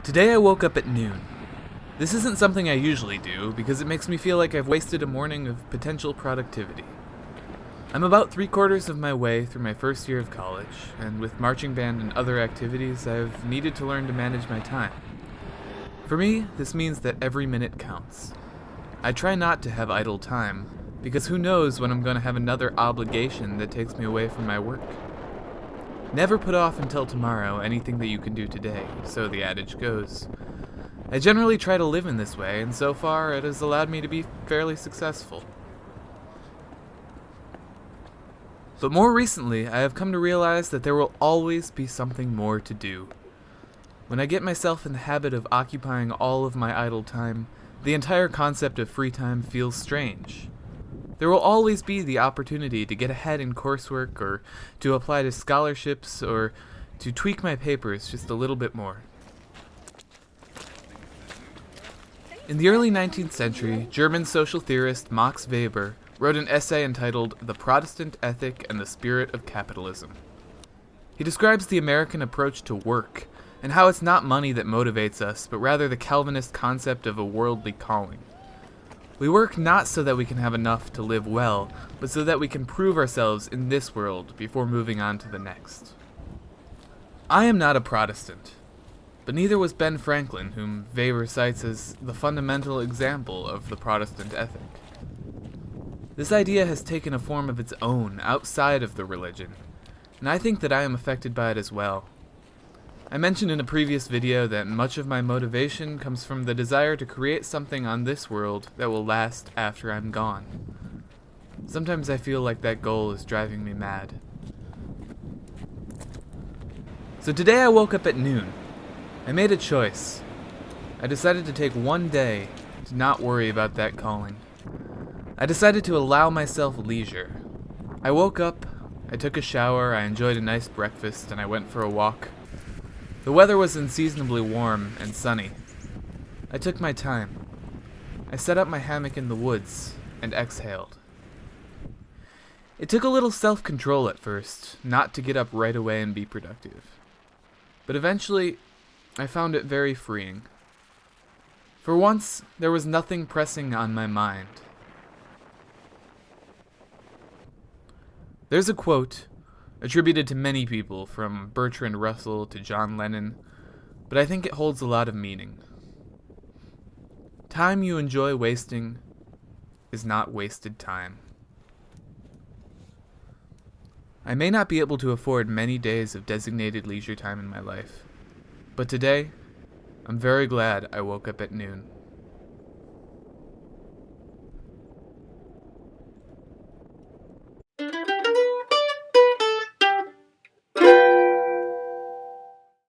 Today I woke up at noon. This isn't something I usually do because it makes me feel like I've wasted a morning of potential productivity. I'm about 3/4 of my way through my first year of college, and with marching band and other activities, I've needed to learn to manage my time. For me, this means that every minute counts. I try not to have idle time, because who knows when I'm going to have another obligation that takes me away from my work. Never put off until tomorrow anything that you can do today, so the adage goes. I generally try to live in this way, and so far it has allowed me to be fairly successful. But more recently, I have come to realize that there will always be something more to do. When I get myself in the habit of occupying all of my idle time, the entire concept of free time feels strange. There will always be the opportunity to get ahead in coursework, or to apply to scholarships, or to tweak my papers just a little bit more. In the early 19th century, German social theorist Max Weber wrote an essay entitled "The Protestant Ethic and the Spirit of Capitalism." He describes the American approach to work, and how it's not money that motivates us, but rather the Calvinist concept of a worldly calling. We work not so that we can have enough to live well, but so that we can prove ourselves in this world before moving on to the next. I am not a Protestant, but neither was Ben Franklin, whom Weber cites as the fundamental example of the Protestant ethic. This idea has taken a form of its own outside of the religion, and I think that I am affected by it as well. I mentioned in a previous video that much of my motivation comes from the desire to create something on this world that will last after I'm gone. Sometimes I feel like that goal is driving me mad. So today I woke up at noon. I made a choice. I decided to take one day to not worry about that calling. I decided to allow myself leisure. I woke up, I took a shower, I enjoyed a nice breakfast, and I went for a walk. The weather was unseasonably warm and sunny. I took my time. I set up my hammock in the woods and exhaled. It took a little self-control at first, not to get up right away and be productive. But eventually, I found it very freeing. For once, there was nothing pressing on my mind. There's a quote attributed to many people, from Bertrand Russell to John Lennon, but I think it holds a lot of meaning. Time you enjoy wasting is not wasted time. I may not be able to afford many days of designated leisure time in my life, but today, I'm very glad I woke up at noon.